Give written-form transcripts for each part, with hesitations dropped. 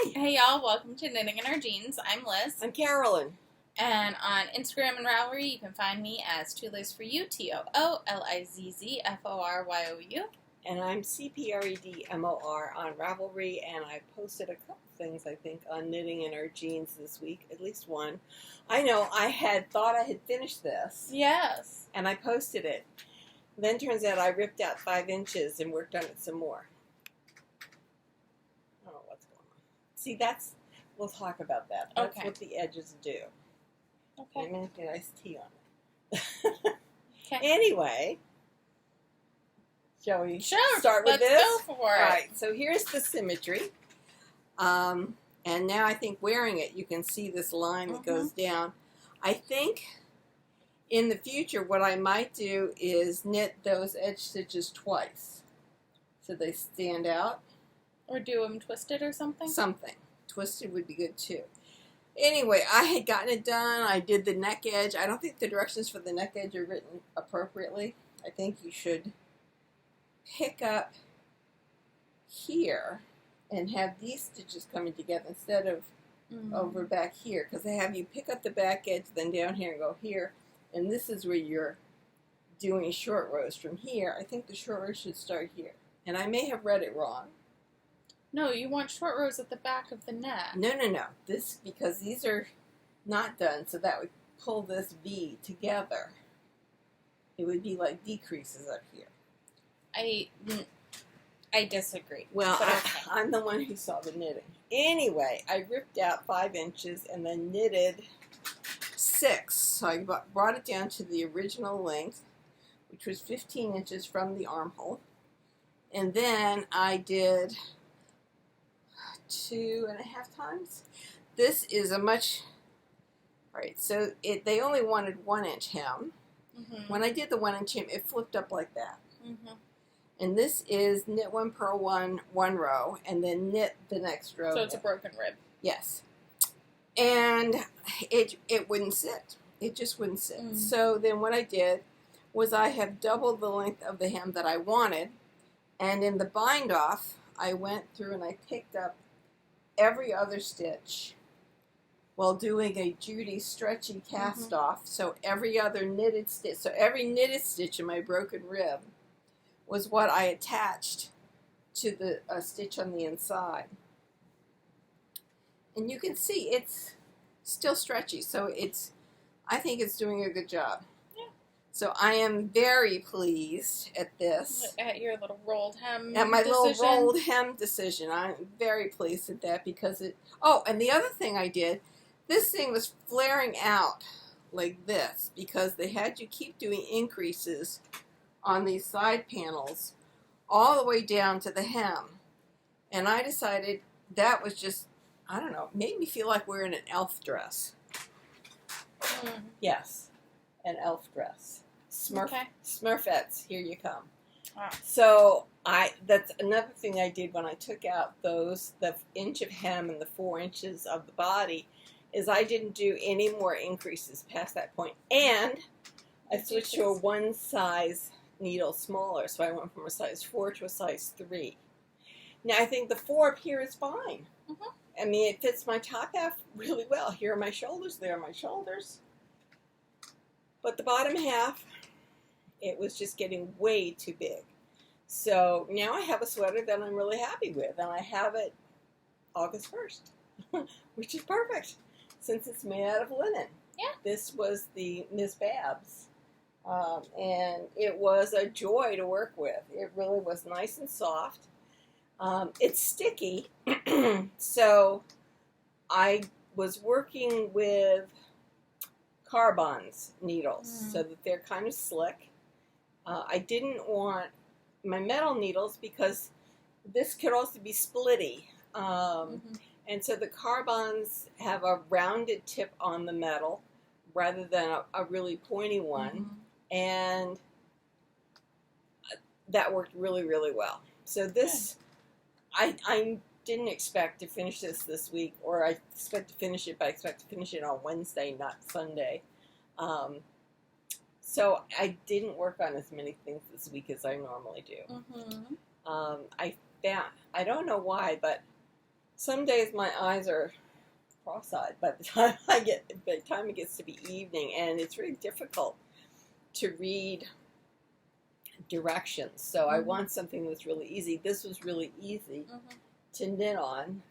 Hi. Hey y'all, welcome to Knitting in Our Jeans. I'm Liz. I'm Carolyn. And on Instagram and Ravelry, you can find me as TooLizForYou, TOOLIZZFORYOU. And I'm CPREDMOR on Ravelry, and I posted a couple things, I think, on Knitting in Our Jeans this week, at least one. I know I had thought I had finished this. Yes. And I posted it. Then turns out I ripped out 5 inches and worked on it some more. I don't know what's going on. See, we'll talk about that. That's Okay. what the edges do. Okay. I'm going to get iced tea on it. Okay. Anyway, shall we Sure. start with Let's this? go for it. All right, so here's the Symmetry. And now I think wearing it, you can see this line that goes down. I think in the future, what I might do is knit those edge stitches twice, so they stand out. Or do them twisted or something? Something. Twisted would be good too. Anyway, I had gotten it done. I did the neck edge. I don't think the directions for the neck edge are written appropriately. I think you should pick up here and have these stitches coming together instead of over back here, because they have you pick up the back edge, then down here and go here. And this is where you're doing short rows from here. I think the short rows should start here. And I may have read it wrong. No, you want short rows at the back of the neck. No. Because these are not done, so that would pull this V together. It would be like decreases up here. I disagree. Well, but okay. I'm the one who saw the knitting. Anyway, I ripped out 5 inches and then knitted 6. So I brought it down to the original length, which was 15 inches from the armhole. And then I did 2.5 times. This is a much, right, so they only wanted 1 inch hem. When I did the 1 inch hem, it flipped up like that. And this is knit 1, purl 1, 1 row, and then knit the next row. So it's a broken rib. Yes. And it wouldn't sit. It just wouldn't sit. So then what I did was I have doubled the length of the hem that I wanted, and in the bind off, I went through and I picked up every other stitch while doing a Judy stretchy cast off. So every other knitted stitch, so every knitted stitch in my broken rib was what I attached to the stitch on the inside. And you can see it's still stretchy, so I think it's doing a good job. Yeah. So I am very pleased at this. At your little rolled hem At my decision. little rolled hem decision. I'm very pleased at that because oh, and the other thing I did, this thing was flaring out like this because they had you keep doing increases on these side panels all the way down to the hem. And I decided that was just, I don't know, made me feel like we're in an elf dress. Yes, an elf dress. Smurfettes, here you come. So that's another thing I did when I took out the inch of hem and the 4 inches of the body, is I didn't do any more increases past that point. And I switched to a 1 size needle smaller, so I went from a size 4 to a size 3. Now I think the 4 up here is fine. I mean, it fits my top half really well. Here are my shoulders, there are my shoulders. But the bottom half, it was just getting way too big. So now I have a sweater that I'm really happy with, and I have it August 1st, which is perfect since it's made out of linen. Yeah. This was the Miss Babs, and it was a joy to work with. It really was nice and soft. It's sticky, so I was working with Carbon's needles so that they're kind of slick. I didn't want my metal needles because this could also be splitty. And so the Carbons have a rounded tip on the metal rather than a really pointy one. And that worked really, really well. So this, I didn't expect to finish this week, or I expect to finish it, but I expect to finish it on Wednesday, not Sunday. So I didn't work on as many things this week as I normally do. I don't know why, but some days my eyes are cross-eyed by the time it gets to be evening, and it's really difficult to read directions. So I want something that's really easy. This was really easy to knit on,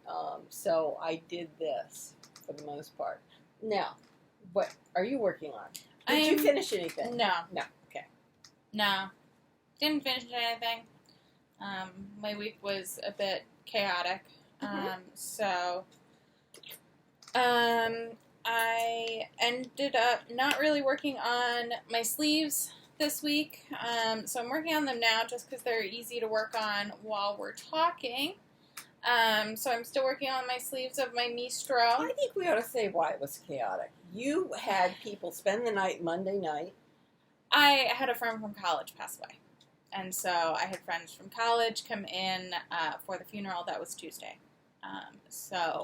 so I did this for the most part. Now, what are you working on? Did you finish anything? No. No. Okay. No. Didn't finish anything. My week was a bit chaotic. I ended up not really working on my sleeves this week. So I'm working on them now just because they're easy to work on while we're talking. So I'm still working on my sleeves of my Mystro. I think we ought to say why it was chaotic. You had people spend the night Monday night. I had a friend from college pass away. And so I had friends from college come in for the funeral. That was Tuesday.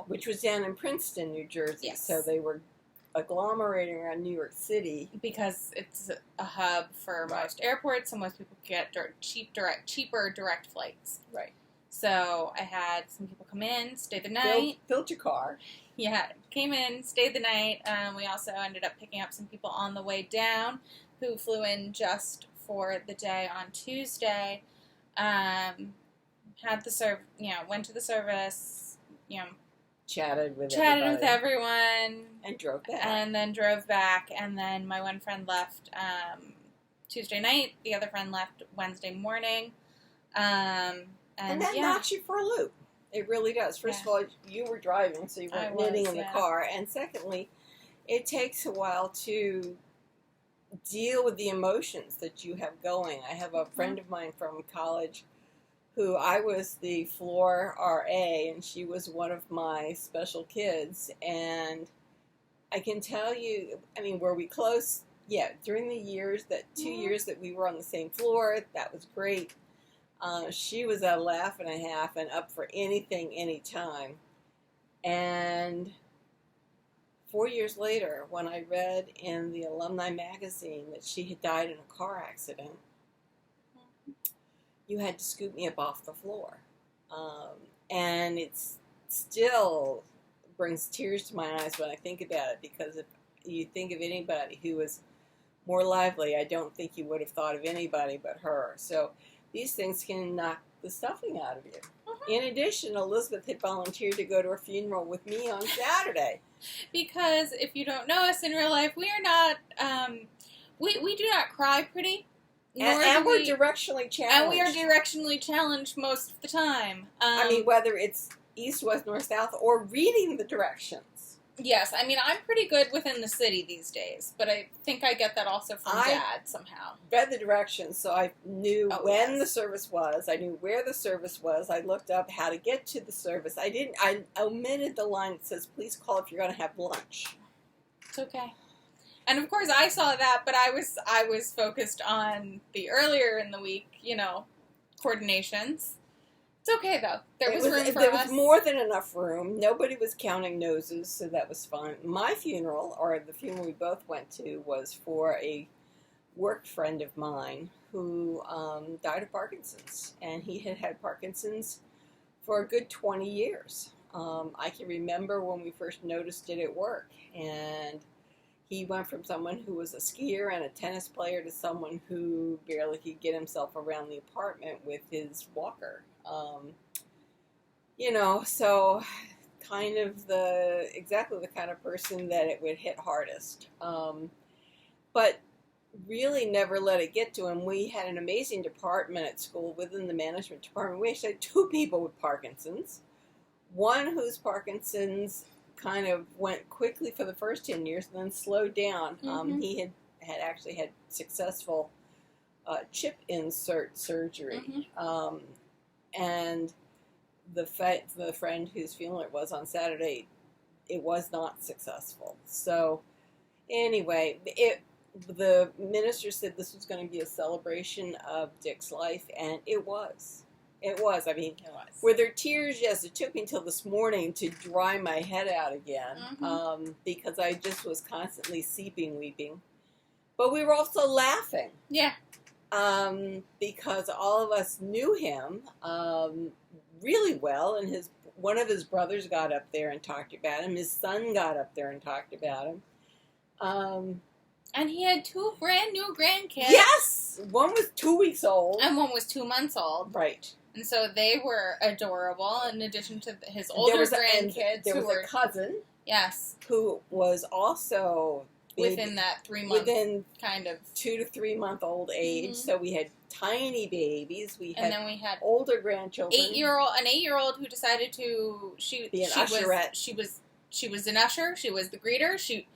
Which was down in Princeton, New Jersey. Yes. So they were agglomerating around New York City. Because it's a hub for most airports, so most people get cheaper direct flights. Right. So I had some people come in, stay the night. Built your car. Yeah, came in, stayed the night. We also ended up picking up some people on the way down who flew in just for the day on Tuesday. Went to the service, chatted with everyone. And drove back. And then drove back. And then my one friend left Tuesday night. The other friend left Wednesday morning. And that knocks you for a loop. It really does. First of all, you were driving, so you weren't knitting in the car. And secondly, it takes a while to deal with the emotions that you have going. I have a friend of mine from college who I was the floor RA, and she was one of my special kids. And I can tell you, were we close? Yeah, during the years, 2 years that we were on the same floor, that was great. She was a laugh and a half and up for anything, anytime. And 4 years later, when I read in the alumni magazine that she had died in a car accident, you had to scoop me up off the floor. And it still brings tears to my eyes when I think about it, because if you think of anybody who was more lively, I don't think you would have thought of anybody but her. So these things can knock the stuffing out of you. In addition, Elizabeth had volunteered to go to her funeral with me on Saturday. Because if you don't know us in real life, we are not, we do not cry pretty. And we're directionally challenged. And we are directionally challenged most of the time. Whether it's east, west, north, south, or reading the directions. Yes, I'm pretty good within the city these days, but I think I get that also from Dad somehow. Read the directions, so I knew when the service was. I knew where the service was. I looked up how to get to the service. I omitted the line that says, "Please call if you're going to have lunch." It's okay. And of course, I saw that, but I was focused on the earlier in the week, coordinations. It's okay, though. There was room for us. There was more than enough room. Nobody was counting noses, so that was fun. My funeral, or the funeral we both went to, was for a work friend of mine who died of Parkinson's. And he had had Parkinson's for a good 20 years. I can remember when we first noticed it at work. And he went from someone who was a skier and a tennis player to someone who barely could get himself around the apartment with his walker. So kind of exactly the kind of person that it would hit hardest. But really never let it get to him. We had an amazing department at school within the management department. We actually had 2 people with Parkinson's. One whose Parkinson's kind of went quickly for the first 10 years and then slowed down. He had actually had successful chip insert surgery. And the friend whose funeral it was on Saturday, it was not successful. So anyway, the minister said this was going to be a celebration of Dick's life, and it was. It was. It was. Were there tears? Yes. It took me until this morning to dry my head out again, because I just was constantly weeping. But we were also laughing. Yeah. Because all of us knew him. really well, and one of his brothers got up there and talked about him. His son got up there and talked about him. And he had 2 brand new grandkids. Yes! One was 2 weeks old. And one was 2 months old. Right. And so they were adorable, in addition to his older grandkids. There was a cousin. Yes. Who was also... Within that 3 month kind of 2 to 3 month old age. Mm-hmm. So we had tiny babies. And then we had older grandchildren. An 8-year-old who decided to be an usherette. She was an usher. She was the greeter. She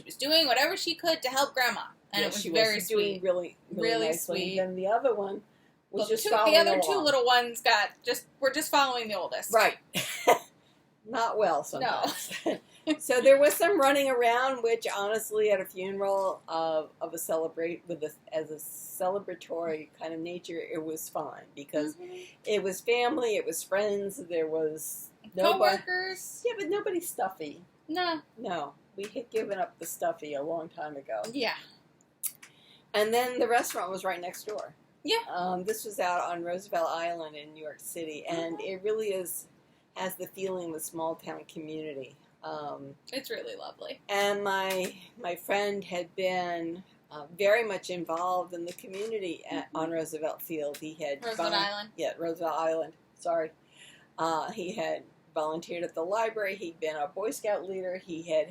was doing whatever she could to help Grandma, and it was very sweet. Doing really sweet. And the other one was just following the other along. 2 little ones were just following the oldest. Right. Not well sometimes. No. So there was some running around, which honestly, at a funeral as a celebratory kind of nature, it was fine because it was family, it was friends, there was coworkers. Yeah, but nobody stuffy. No, we had given up the stuffy a long time ago. Yeah, and then the restaurant was right next door. Yeah, this was out on Roosevelt Island in New York City, and it really has the feeling of a small town community. It's really lovely. And my friend had been very much involved in the community on Roosevelt Field. He had Roosevelt Island. Yeah, Roosevelt Island. Sorry. He had volunteered at the library. He'd been a Boy Scout leader. He had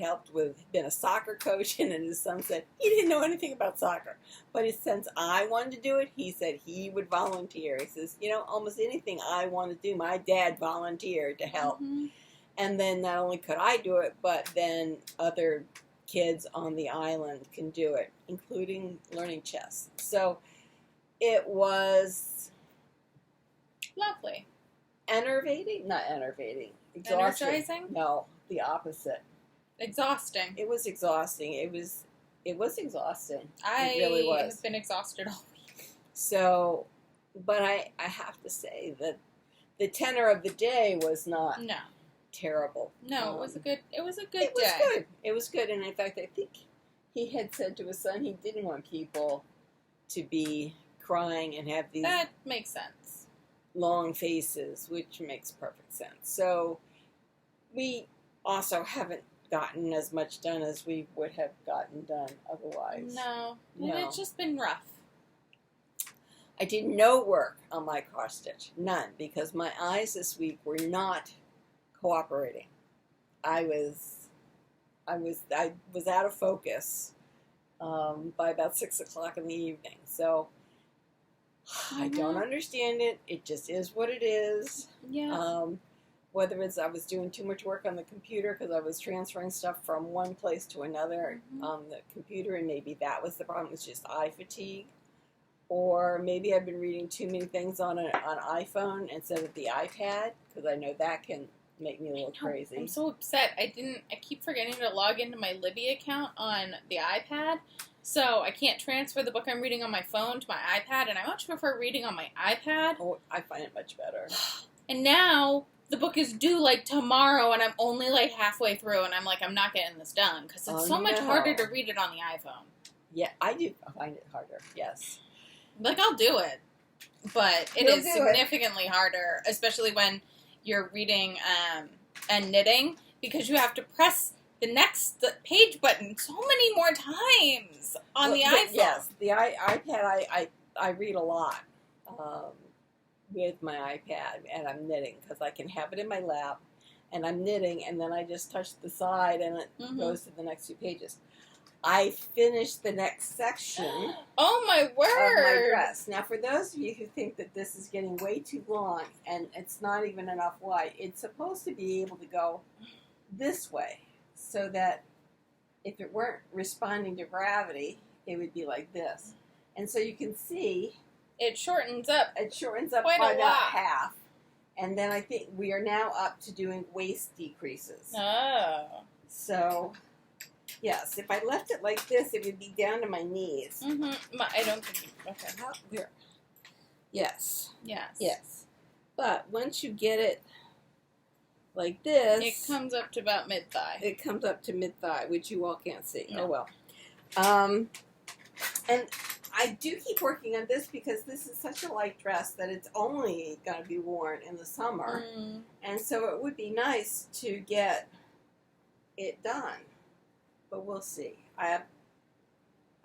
been a soccer coach. And then his son said he didn't know anything about soccer. But since I wanted to do it, he said he would volunteer. He says, almost anything I want to do, my dad volunteered to help. Mm-hmm. And then not only could I do it, but then other kids on the island can do it, including learning chess. So it was lovely. Enervating? Not enervating. Exhausting. Energizing? No, the opposite. Exhausting. It was exhausting. It was exhausting. I really was. Have been exhausted all week. So, but I have to say that the tenor of the day was not terrible. No, it was a good day. It was good. And in fact, I think he had said to his son he didn't want people to be crying and have these... That makes sense. Long faces, which makes perfect sense. So we also haven't gotten as much done as we would have gotten done otherwise. No. It's just been rough. I did no work on my cross stitch. None. Because my eyes this week were not cooperating. I was out of focus by about 6 o'clock in the evening. So I don't understand it. It just is what it is. Yeah. Whether it's I was doing too much work on the computer because I was transferring stuff from one place to another on the computer, and maybe that was the problem. It was just eye fatigue. Or maybe I've been reading too many things on iPhone instead of the iPad, because I know that can make me a little crazy. I'm so upset. I keep forgetting to log into my Libby account on the iPad, so I can't transfer the book I'm reading on my phone to my iPad, and I much prefer reading on my iPad. Oh, I find it much better. And now the book is due tomorrow, and I'm only halfway through, and I'm I'm not getting this done because it's so much harder to read it on the iPhone. Yeah, I do find it harder. Yes. I'll do it, but it is significantly harder, especially when you're reading and knitting, because you have to press the next page button so many more times on the iPhone. Yes, the iPad, I read a lot with my iPad, and I'm knitting, because I can have it in my lap, and I'm knitting, and then I just touch the side, and it goes to the next 2 pages. I finished the next section. Oh my word! Of my dress. Now, for those of you who think that this is getting way too long and it's not even enough wide, it's supposed to be able to go this way, so that if it weren't responding to gravity, it would be like this. And so you can see it shortens up. It shortens up quite by a about lot. half. And then I think we are now up to doing waist decreases. Oh. So, yes, if I left it like this, it would be down to my knees. Mm-hmm. I don't think you... Okay. Here. Yes. Yes. Yes. But once you get it like this... It comes up to about mid-thigh. It comes up to mid-thigh, which you all can't see. No. Oh, well. And I do keep working on this because this is such a light dress that it's only going to be worn in the summer. And so it would be nice to get it done. But we'll see. I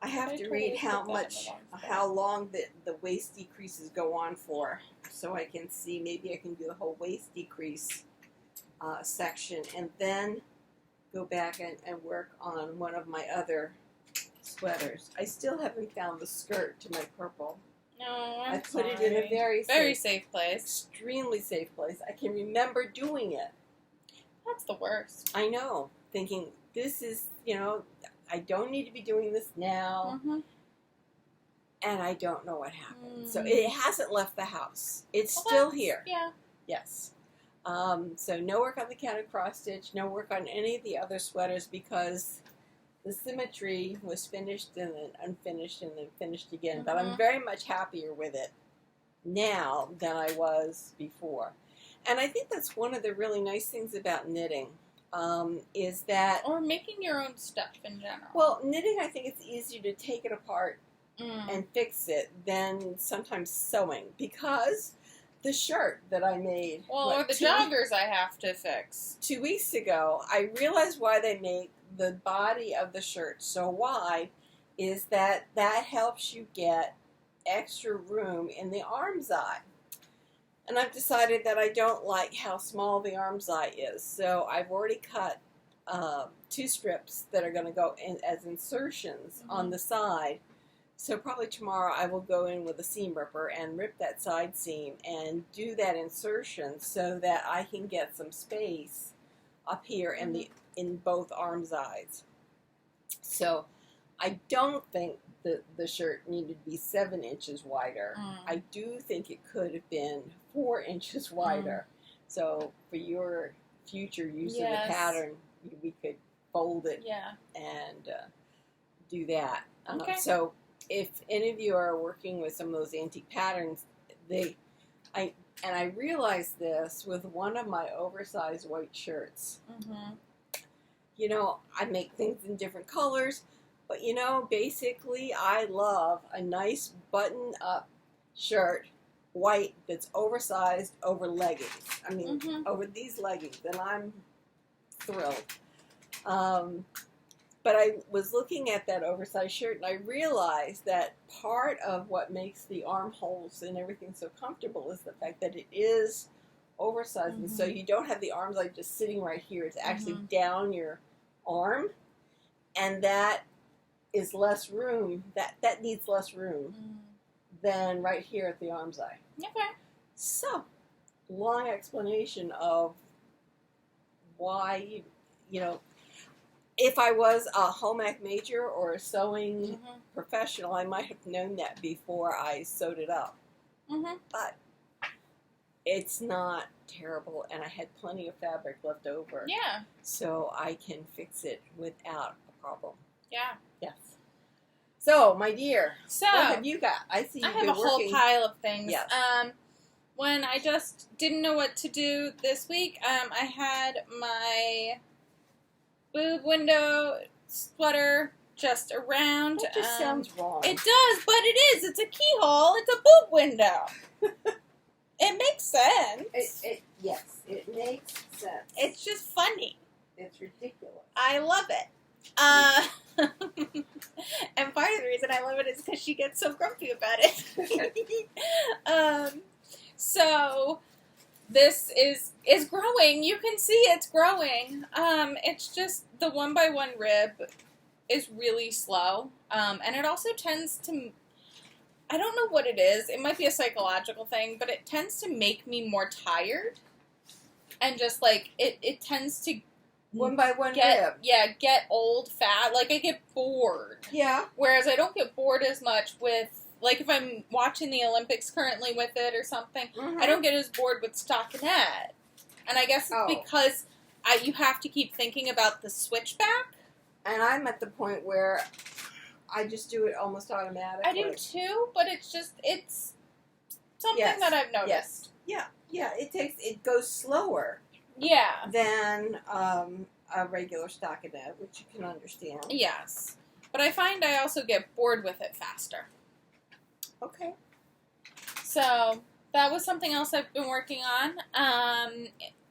have to read how long the waist decreases go on for, so I can see, maybe I can do the whole waist decrease section, and then go back and work on one of my other sweaters. I still haven't found the skirt to my purple. No, I put it in a very safe place. Extremely safe place. I can remember doing it. That's the worst. I know. Thinking, this is, I don't need to be doing this now. And I don't know what happened. So it hasn't left the house. It's still here. Yeah. Yes. So no work on the counted cross stitch, no work on any of the other sweaters because the Symmetry was finished and then unfinished and then finished again. But I'm very much happier with it now than I was before. And I think that's one of the really nice things about knitting, is that... Or making your own stuff in general. Well, knitting, I think it's easier to take it apart and fix it than sometimes sewing, because the shirt that I made... Well, or the joggers I have to fix. 2 weeks ago, I realized why they make the body of the shirt so wide is that helps you get extra room in the arm's eye. And I've decided that I don't like how small the arm's eye is. So I've already cut 2 strips that are going to go in as insertions on the side. So probably tomorrow I will go in with a seam ripper and rip that side seam and do that insertion so that I can get some space up here in both arm's eyes. So I don't think the shirt needed to be 7 inches wider. I do think it could have been 4 inches wider. So for your future use of the pattern, we could fold it and do that. Okay. So if any of you are working with some of those antique patterns, I realized this with one of my oversized white shirts. I make things in different colors, but basically I love a nice button-up shirt, white, that's oversized over leggings. I mean, over these leggings, and I'm thrilled. But I was looking at that oversized shirt, and I realized that part of what makes the armholes and everything so comfortable is the fact that it is oversized. And so you don't have the arms like just sitting right here. It's actually down your arm, and that is less room. That needs less room than right here at the arm's eye. Okay. So, long explanation of why, if I was a home ec major or a sewing professional, I might have known that before I sewed it up. But it's not terrible, and I had plenty of fabric left over. Yeah. So I can fix it without a problem. Yeah. Yes. So, my dear, so what have you got? I see you've been have a whole pile of things. Yes. When I just didn't know what to do this week, I had my boob window sweater just around. That just sounds wrong. It does, but it is. It's a keyhole. It's a boob window. It makes sense. Yes, it makes sense. It's just funny. It's ridiculous. I love it. And part of the reason I love it is because she gets so grumpy about it. So this is growing. You can see it's growing. It's just the 1x1 rib is really slow. And it also tends to, I don't know what it is. It might be a psychological thing, but it tends to make me more tired. And just like, it tends to 1x1 rib. Yeah, get old, fat. Like, I get bored. Yeah. Whereas I don't get bored as much with, like, if I'm watching the Olympics currently with it or something, I don't get as bored with stockinette. And I guess it's because you have to keep thinking about the switchback. And I'm at the point where I just do it almost automatically. I do too, but it's something that I've noticed. Yes. Yeah, it goes slower. Yeah. Than a regular stockinette, which you can understand. Yes. But I find I also get bored with it faster. Okay. So that was something else I've been working on.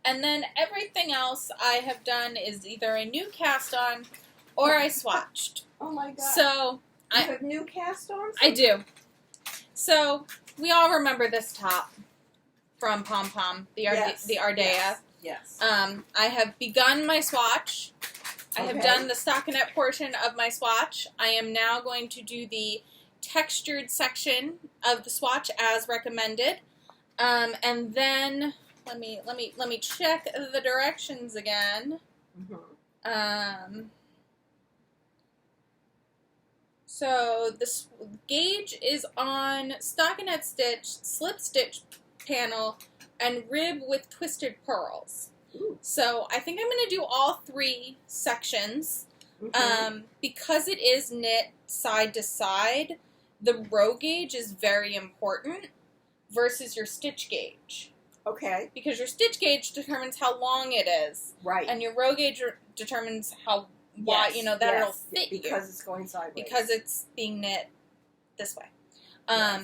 And then everything else I have done is either a new cast-on or I swatched. Oh my god. So you have new cast-ons? I do. So we all remember this top from Pom Pom, the Ardea. Yes. I have begun my swatch. I have done the stockinette portion of my swatch. I am now going to do the textured section of the swatch as recommended. And then let me check the directions again. Mm-hmm. So the gauge is on stockinette stitch, slip stitch panel, and rib with twisted pearls. Ooh. So I think I'm going to do all 3 sections. Mm-hmm. Because it is knit side to side, the row gauge is very important versus your stitch gauge. Okay. Because your stitch gauge determines how long it is. Right. And your row gauge determines how wide, it'll fit you. Because it's going sideways. Because it's being knit this way.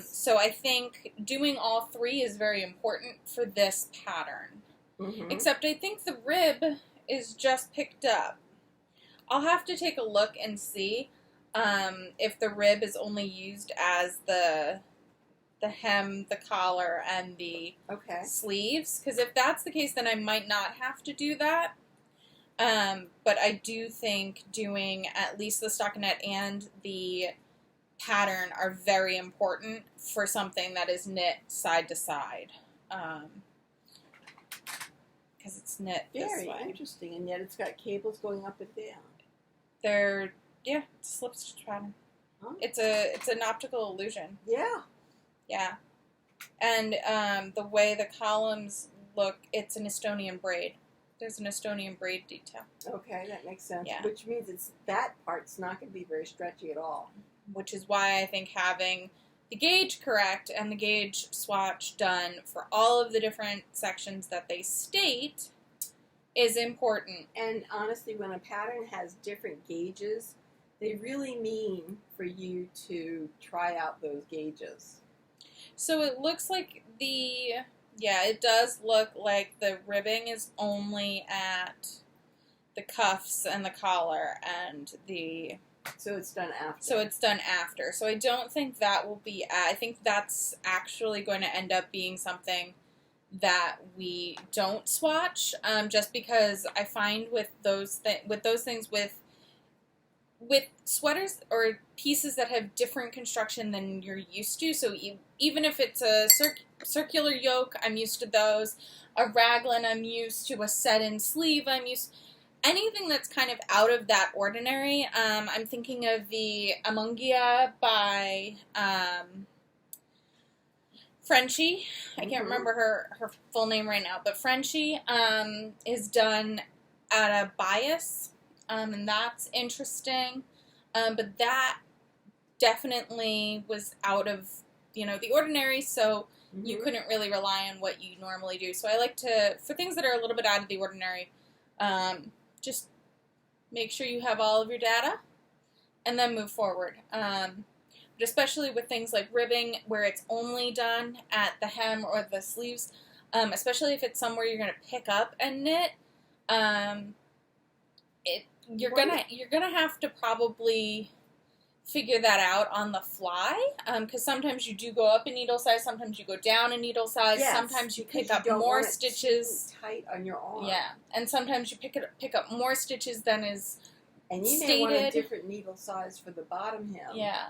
So I think doing all 3 is very important for this pattern. Mm-hmm. Except I think the rib is just picked up. I'll have to take a look and see if the rib is only used as the hem, the collar, and the sleeves. Because if that's the case, then I might not have to do that. But I do think doing at least the stockinette and the pattern are very important for something that is knit side to side. Because it's knit this way. Very interesting, and yet it's got cables going up and down. It's a slip stitch pattern. Huh? It's an optical illusion. Yeah. Yeah. And the way the columns look, it's an Estonian braid. There's an Estonian braid detail. Okay, that makes sense. Yeah. Which means that part's not going to be very stretchy at all. Which is why I think having the gauge correct and the gauge swatch done for all of the different sections that they state is important. And honestly, when a pattern has different gauges, they really mean for you to try out those gauges. So it looks like it does look like the ribbing is only at the cuffs and the collar and the... So it's done after. So I don't think that will be... I think that's actually going to end up being something that we don't swatch, just because I find with those things with sweaters or pieces that have different construction than you're used to, so even if it's a circular yoke, I'm used to those. A raglan, I'm used to. A set-in sleeve, I'm used... Anything that's kind of out of that ordinary. I'm thinking of the Amungia by Frenchie. I can't remember her full name right now, but Frenchie is done at a bias, and that's interesting. But that definitely was out of the ordinary, so you couldn't really rely on what you normally do. So I like to, for things that are a little bit out of the ordinary, just make sure you have all of your data and then move forward. But especially with things like ribbing, where it's only done at the hem or the sleeves, especially if it's somewhere you're going to pick up and knit, you're gonna have to probably figure that out on the fly, because sometimes you do go up in needle size, sometimes you go down in needle size, sometimes you pick up more stitches. Tight on your arm. Yeah, and sometimes you pick up more stitches than is and you stated. may want a different needle size for the bottom hem. Yeah,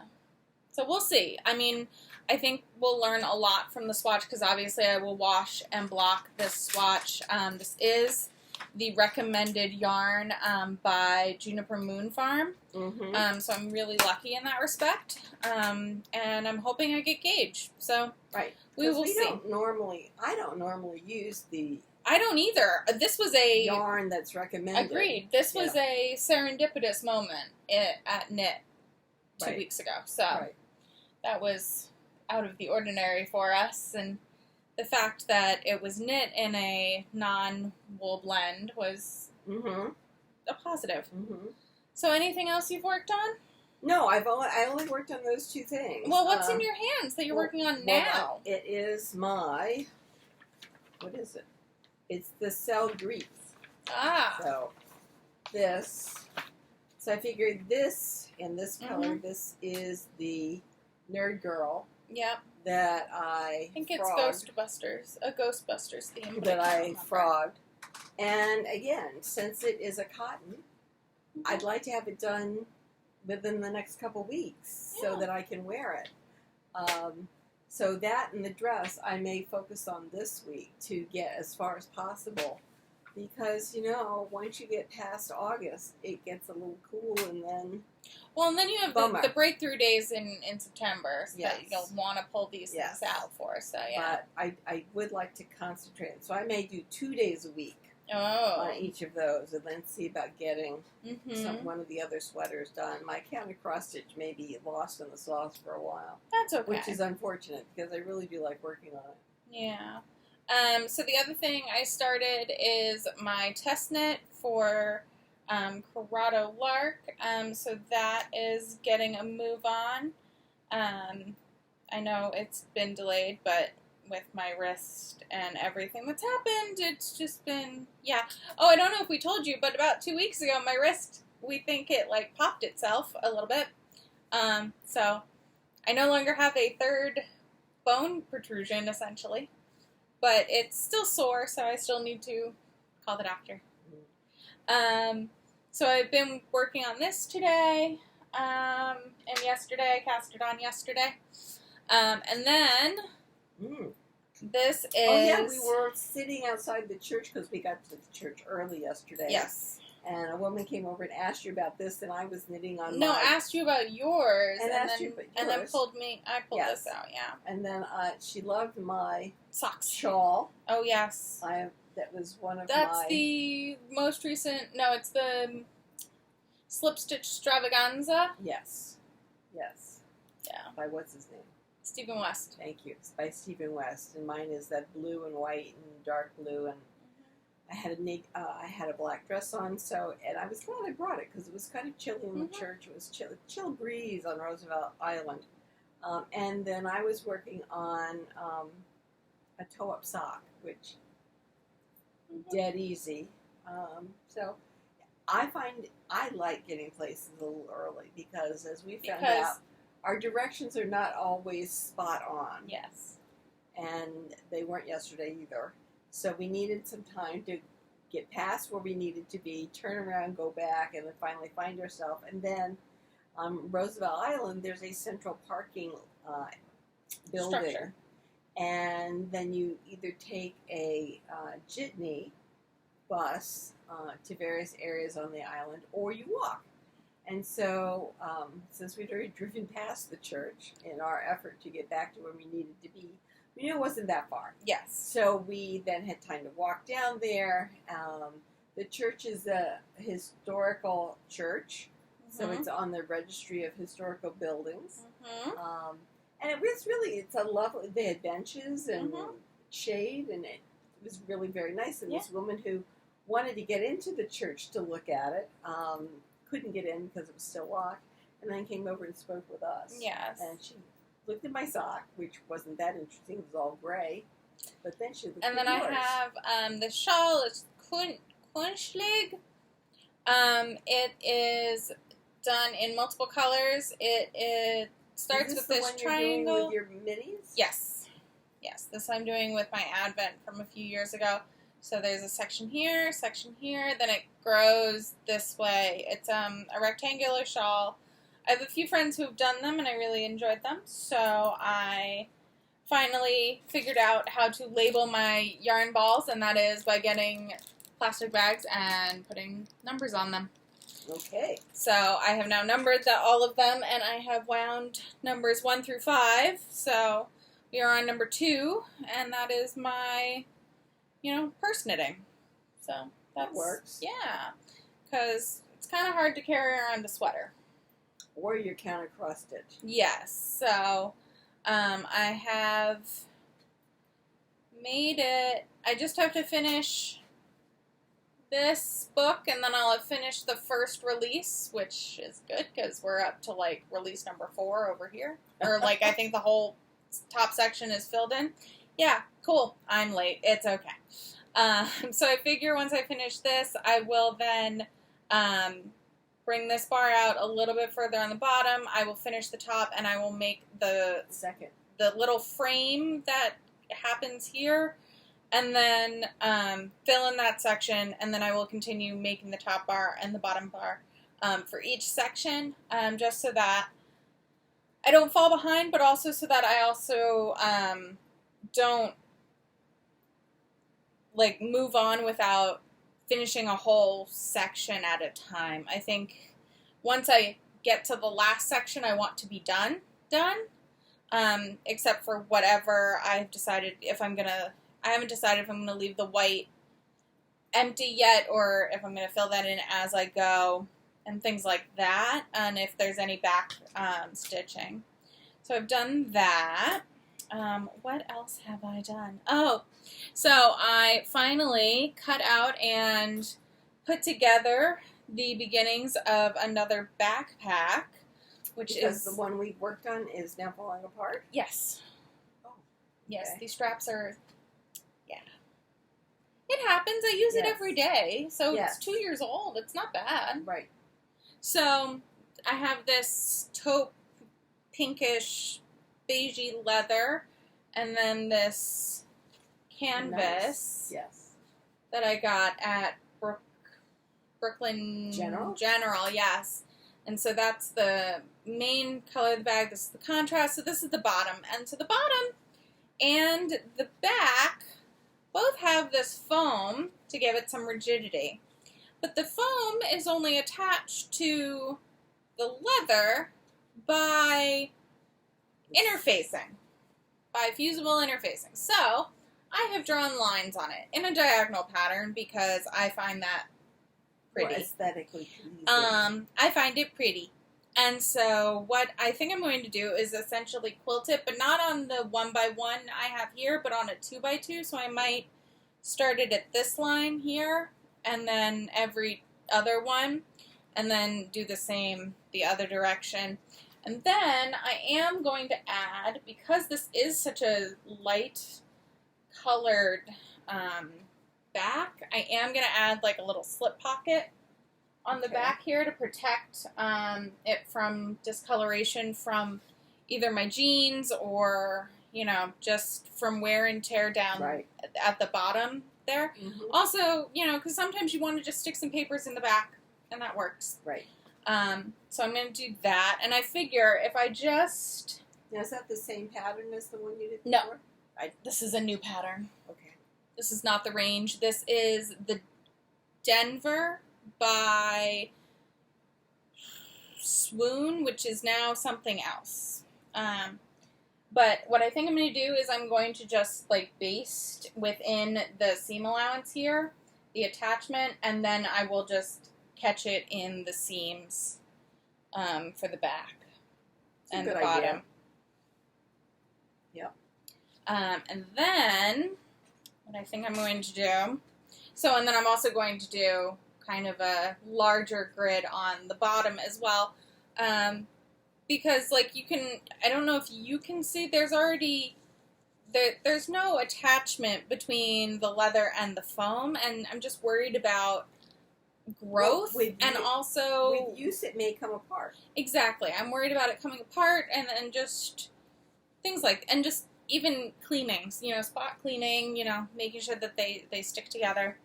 so we'll see. I mean, I think we'll learn a lot from the swatch, because obviously I will wash and block this swatch. This is the recommended yarn by Juniper Moon Farm. So I'm really lucky in that respect. And I'm hoping I get gauge. So we will see. I don't normally use the... I don't either. This was a... yarn that's recommended. Agreed. This was a serendipitous moment at Knit 2 weeks ago. So that was out of the ordinary for us. And the fact that it was knit in a non-wool blend was a positive. So anything else you've worked on? No, I only worked on those 2 things. Well, what's in your hands that you're working on now? It is my, what is it? It's the Cell Gris. Ah. So, this. So I figured this, in this color, this is the Nerd Girl. Yep. That I think it's Ghostbusters. A Ghostbusters theme. That I frogged. And again, since it is a cotton, I'd like to have it done within the next couple weeks so that I can wear it. So that and the dress I may focus on this week to get as far as possible. Because, you know, once you get past August, it gets a little cool and then... Well, and then you have the breakthrough days in September that you'll want to pull these things out for. So, yeah. But I would like to concentrate. So I may do 2 days a week on each of those and then see about getting one of the other sweaters done. My counter cross-stitch may be lost in the sauce for a while. That's okay. Which is unfortunate because I really do like working on it. Yeah. So the other thing I started is my test knit for Corrado Lark. So that is getting a move on. I know it's been delayed, but with my wrist and everything that's happened, it's just been, Oh, I don't know if we told you, but about 2 weeks ago, my wrist, we think it, like, popped itself a little bit. So I no longer have a third bone protrusion, essentially. But it's still sore, so I still need to call the doctor. So I've been working on this today, and yesterday. I cast it on yesterday. And then this is... Oh, yeah, we were sitting outside the church because we got to the church early yesterday. Yes. And a woman came over and asked you about this, and I was knitting on No, asked you about yours. And then pulled this out, And then she loved my socks shawl. Oh, yes. That was one of That's the most recent, no, it's the Slip Stitch Extravaganza. Yes. Yeah. By what's his name? Stephen West. Thank you. It's by Stephen West. And mine is that blue and white and dark blue and I had a black dress on, and I was glad I brought it because it was kind of chilly in the church. It was chill breeze on Roosevelt Island, and then I was working on a toe-up sock, which dead easy. So I find I like getting places a little early because, as we found out, our directions are not always spot on. Yes, and they weren't yesterday either. So we needed some time to get past where we needed to be, turn around, go back, and then finally find ourselves. And then on Roosevelt Island, there's a central parking building. Structure. And then you either take a jitney bus to various areas on the island, or you walk. And so, since we'd already driven past the church in our effort to get back to where we needed to be, we knew it wasn't that far. Yes. So we then had time to walk down there. The church is a historical church, so it's on the Registry of Historical Buildings. And it was really, it's a lovely, they had benches and shade, and it was really very nice. And this woman who wanted to get into the church to look at it, couldn't get in because it was still locked, and then came over and spoke with us. Yes. And she looked at my sock, which wasn't that interesting. It was all gray. But then she looked at yours. And then I have the shawl. It's Kuschelig. It is done in multiple colors. It starts with this triangle. You're doing with your minis? Yes. Yes. This I'm doing with my Advent from a few years ago. So there's a section here, then it grows this way. It's a rectangular shawl. I have a few friends who have done them, and I really enjoyed them. So I finally figured out how to label my yarn balls, and that is by getting plastic bags and putting numbers on them. Okay. So I have now numbered all of them, and I have wound numbers 1 through 5. So we are on number 2, and that is my, purse knitting. So that works. Yeah, because it's kind of hard to carry around a sweater. Or your counter cross stitch. Yes. So I have made it. I just have to finish this book, and then I'll have finished the first release, which is good because we're up to like release number 4 over here, or like I think the whole top section is filled in. Yeah, cool. I'm late. It's okay. So I figure once I finish this, I will then bring this bar out a little bit further on the bottom. I will finish the top, and I will make the little frame that happens here, and then fill in that section, and then I will continue making the top bar and the bottom bar for each section, just so that I don't fall behind, but also so that I also don't like move on without finishing a whole section at a time. I think once I get to the last section, I want to be done, except for whatever I've decided I haven't decided if I'm going to leave the white empty yet or if I'm going to fill that in as I go and things like that, and if there's any back stitching. So I've done that. What else have I done? Oh, so I finally cut out and put together the beginnings of another backpack, which is the one we worked on is now falling apart? Yes. Oh. Yes, Okay. these straps are, yeah. It happens. I use it every day, so it's 2 years old. It's not bad. Right. So I have this taupe, pinkish, beigey leather, and then this canvas that I got at Brooklyn General, yes. And so that's the main color of the bag. This is the contrast. So this is the bottom. And so the bottom and the back both have this foam to give it some rigidity. But the foam is only attached to the leather by interfacing, by fusible interfacing. So I have drawn lines on it in a diagonal pattern because I find that pretty. More aesthetically pleasing. I find it pretty. And so what I think I'm going to do is essentially quilt it, but not on the 1x1 I have here, but on a 2x2. So I might start it at this line here, and then every other one, and then do the same the other direction. And then I am going to add, because this is such a light colored back, I am going to add like a little slip pocket on the back here to protect it from discoloration from either my jeans or, you know, just from wear and tear down at the bottom there. Mm-hmm. Also, you know, because sometimes you want to just stick some papers in the back, and that works. Right. So I'm going to do that, and I figure if I just... Now, is that the same pattern as the one you did No. before? This is a new pattern. Okay. This is not the range. This is the Denver by Swoon, which is now something else. But what I think I'm going to do is I'm going to just like baste within the seam allowance here, the attachment, and then I will just catch it in the seams for the back and the bottom. Yep. And then what I think I'm going to do, and then I'm also going to do kind of a larger grid on the bottom as well, because like you can, I don't know if you can see, there's already, there's no attachment between the leather and the foam, and I'm just worried about growth, and also with use it may come apart. Exactly. I'm worried about it coming apart, and just things like, and just even cleanings, you know, spot cleaning, you know, making sure that they stick together.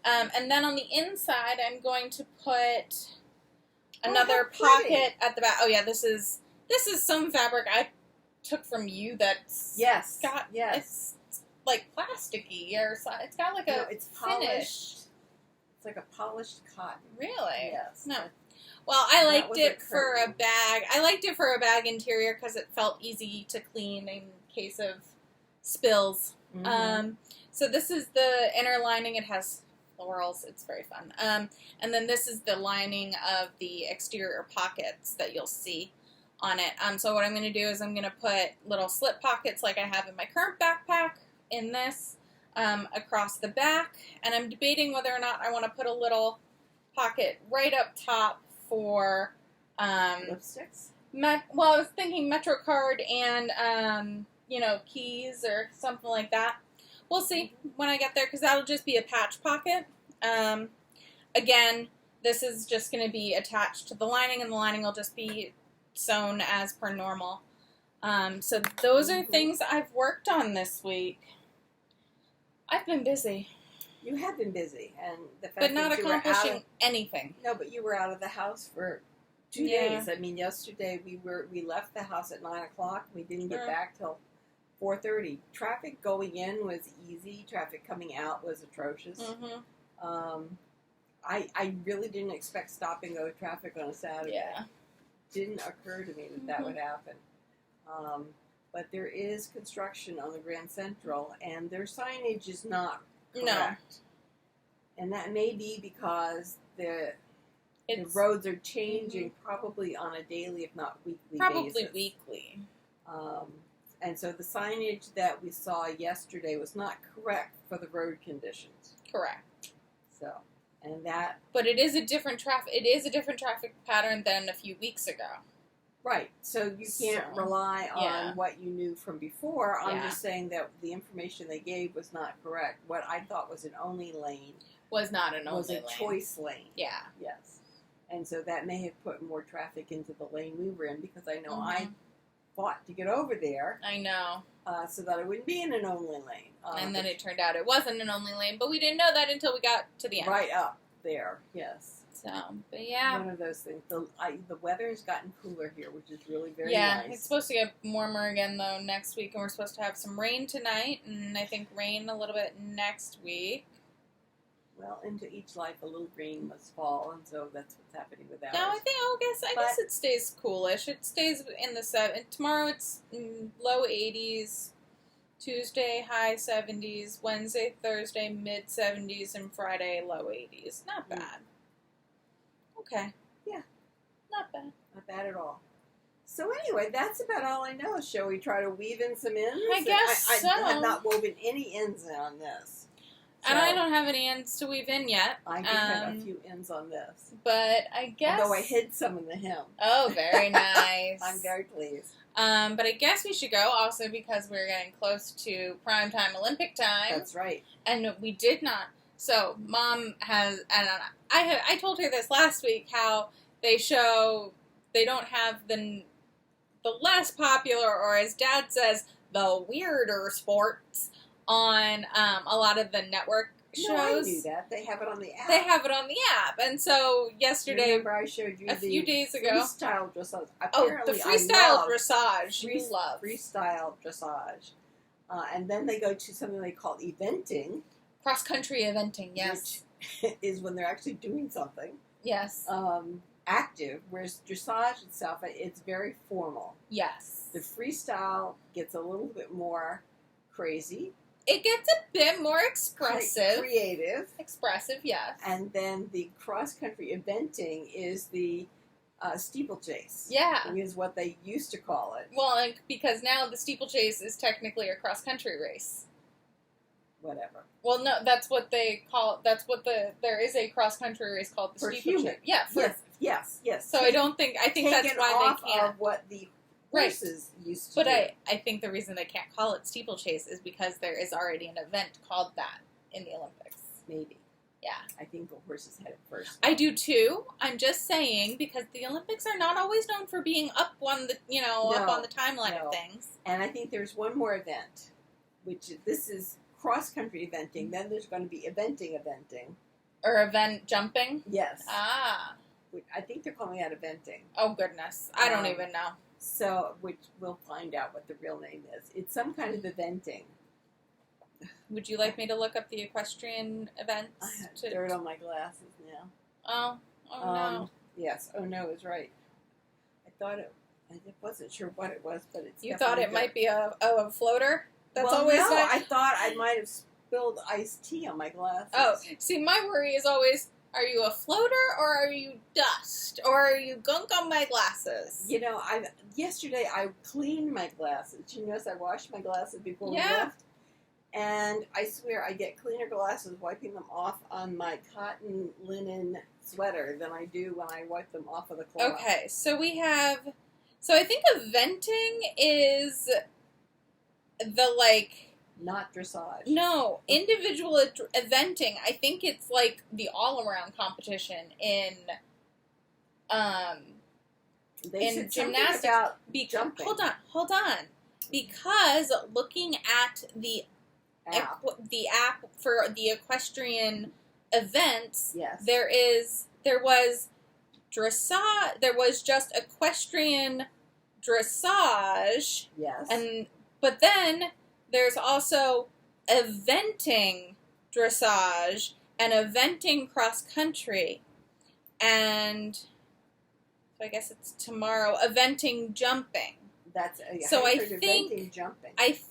And then on the inside, I'm going to put another pocket at the back. Oh yeah, this is some fabric I took from you that's it's like plasticky, or it's got like it's polished. It's like a polished cotton. Really? Yes. No. Well, I liked it for a bag. I liked it for a bag interior because it felt easy to clean in case of spills. Mm-hmm. So this is the inner lining. It has florals. It's very fun. And then this is the lining of the exterior pockets that you'll see on it. So what I'm going to do is I'm going to put little slip pockets like I have in my current backpack in this. across the back, and I'm debating whether or not I want to put a little pocket right up top for lipsticks. Well, I was thinking Metro card and keys or something like that. We'll see when I get there, because that'll just be a patch pocket. Again, this is just going to be attached to the lining, and the lining will just be sewn as per normal. So those are things I've worked on this week. I've been busy. You have been busy, and the fact but not that accomplishing anything. No, but you were out of the house for 2 days. I mean, yesterday we left the house at 9 o'clock. We didn't get back till 4:30. Traffic going in was easy. Traffic coming out was atrocious. I really didn't expect stop and go traffic on a Saturday. Yeah. Didn't occur to me that would happen. But there is construction on the Grand Central, and their signage is not correct. No. And that may be because the roads are changing probably on a daily, if not weekly basis. Probably weekly. And so the signage that we saw yesterday was not correct for the road conditions. Correct. So, and that... But it is a different traffic pattern than a few weeks ago. Right. So you can't rely on what you knew from before. I'm just saying that the information they gave was not correct. What I thought was an only lane was not an only lane. Was a choice lane. Yeah. Yes. And so that may have put more traffic into the lane we were in, because I know I fought to get over there. I know. So that it wouldn't be in an only lane. And then it turned out it wasn't an only lane, but we didn't know that until we got to the end. Right up there, yes. So, but yeah. One of those things. The weather has gotten cooler here, which is really very nice. Yeah, it's supposed to get warmer again, though, next week, and we're supposed to have some rain tonight, and I think rain a little bit next week. Well, into each life a little rain must fall, and so that's what's happening with ours. No, I guess it stays coolish. It stays in the 70s. Tomorrow it's low 80s. Tuesday, high 70s. Wednesday, Thursday, mid 70s. And Friday, low 80s. Not bad. Okay. Yeah. Not bad. Not bad at all. So anyway, that's about all I know. Shall we try to weave in some ends? I guess so. I have not woven any ends on this. So, and I don't have any ends to weave in yet. I do have a few ends on this. But I guess... Although I hid some in the hem. Oh, very nice. I'm very pleased. But I guess we should go also because we're getting close to primetime Olympic time. That's right. And we did not. So Mom has, and I told her this last week, how they don't have the less popular, or as Dad says, the weirder sports on a lot of the network shows. No, I knew that. They have it on the app. They have it on the app. And so yesterday, remember I showed you a few days ago, freestyle dressage. Apparently, the freestyle dressage you love. Freestyle dressage. And then they go to something they call eventing. Cross-country eventing, yes. Which is when they're actually doing something. Yes. Active, whereas dressage itself, it's very formal. Yes. The freestyle gets a little bit more crazy. It gets a bit more expressive. Creative. Expressive, yes. And then the cross-country eventing is the steeplechase. Yeah. Is what they used to call it. Well, because now the steeplechase is technically a cross-country race. Whatever. Well, no, that's what they call it. There is a cross-country race called the steeplechase. Yeah. Yes. So I think that's why they can't. Of what the horses used to but do. I think the reason they can't call it steeplechase is because there is already an event called that in the Olympics. Maybe. Yeah. I think the horses had it first. I do too. I'm just saying, because the Olympics are not always known for being up on the up on the timeline of things. And I think there's one more event, which this is cross-country eventing. Then there's going to be eventing. Or event jumping? Yes. Ah. I think they're calling that eventing. Oh, goodness. I don't even know. So, which we'll find out what the real name is. It's some kind of eventing. Would you like me to look up the equestrian events? I have dirt on my glasses now. Oh no. Yes, oh no is right. I wasn't sure what it was, but it's You thought it might be a floater? That's well, always no, I thought I might have spilled iced tea on my glasses. Oh, see, my worry is always, are you a floater or are you dust? Or are you gunk on my glasses? Yesterday I cleaned my glasses. You notice I washed my glasses before we left. And I swear I get cleaner glasses wiping them off on my cotton linen sweater than I do when I wipe them off of the cloth. Okay, so we have... So I think eventing is the, like... Not dressage. No, individual eventing. I think it's, like, the all-around competition in gymnastics. About jumping. Hold on. Because looking at the app for the equestrian events, yes, there was dressage. There was just equestrian dressage. Yes, but then there's also eventing dressage and eventing cross country, and so I guess it's tomorrow eventing jumping. That's so I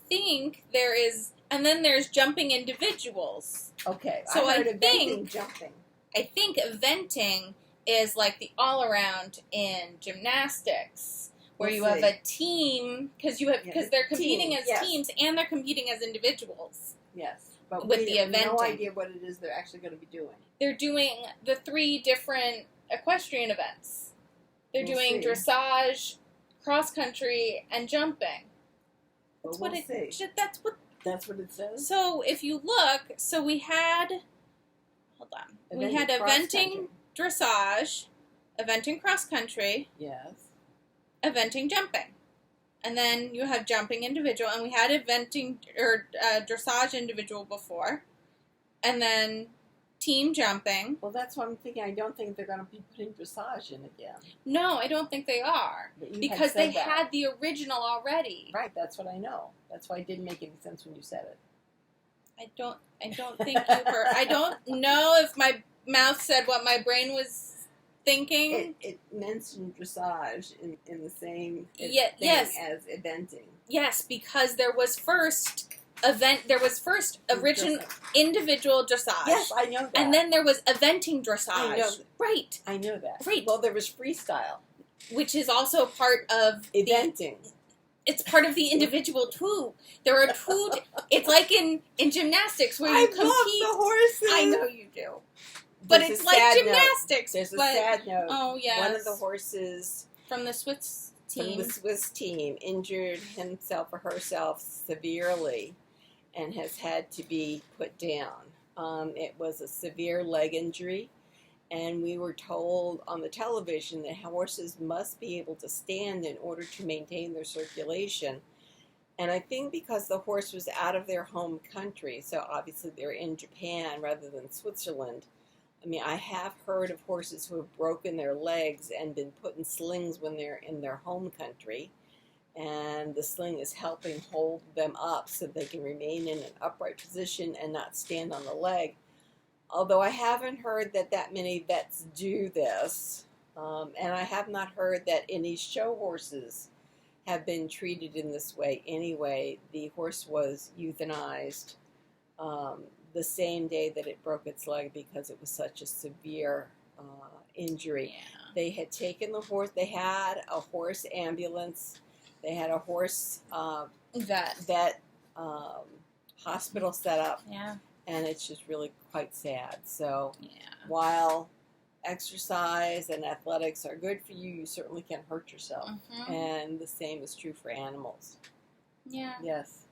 think there is, and then there's jumping individuals. Okay, so I heard eventing jumping. I think eventing is like the all around in gymnastics, where you have a team because they're competing as teams and they're competing as individuals. Yes, but with we have no idea what it is they're actually going to be doing. They're doing the 3 different equestrian events. They're doing dressage, cross country, and jumping. That's what it says. So if you look, we had eventing dressage, eventing cross country, yes, eventing jumping, and then you have jumping individual, and we had eventing or dressage individual before, and then team jumping. Well, that's what I'm thinking. I don't think they're going to be putting dressage in again. No, I don't think they are. Because they had the original already. Right, that's what I know. That's why it didn't make any sense when you said it. I don't think you heard. I don't know if my mouth said what my brain was thinking. It mentioned dressage in the same thing as eventing. Yes, because there was first original individual dressage. Yes, I know that. And then there was eventing dressage. I know. Right. I know that. Right. Well, there was freestyle, which is also part of eventing. It's part of the individual too. There are 2. It's like in gymnastics where you compete. I love the horses. I know you do. But it's like gymnastics. There's a sad note. Oh, yes. One of the horses from the Swiss team injured himself or herself severely and has had to be put down. It was a severe leg injury, and we were told on the television that horses must be able to stand in order to maintain their circulation. And I think because the horse was out of their home country, so obviously they're in Japan rather than Switzerland. I mean, I have heard of horses who have broken their legs and been put in slings when they're in their home country. And the sling is helping hold them up so they can remain in an upright position and not stand on the leg. Although I haven't heard that many vets do this. And I have not heard that any show horses have been treated in this way anyway. The horse was euthanized the same day that it broke its leg because it was such a severe injury. Yeah. They had taken the horse. They had a horse ambulance. They had a horse vet hospital set up. Yeah. And it's just really quite sad. So yeah. While exercise and athletics are good for you, you certainly can hurt yourself. Mm-hmm. And the same is true for animals. Yeah. Yes.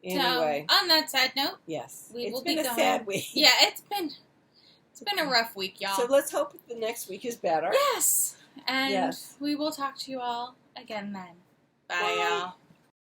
Anyway. So, on that sad note, yes. It's been a sad week. Yeah, it's been a rough week, y'all. So let's hope the next week is better. Yes. And we will talk to you all again then. Bye. Y'all.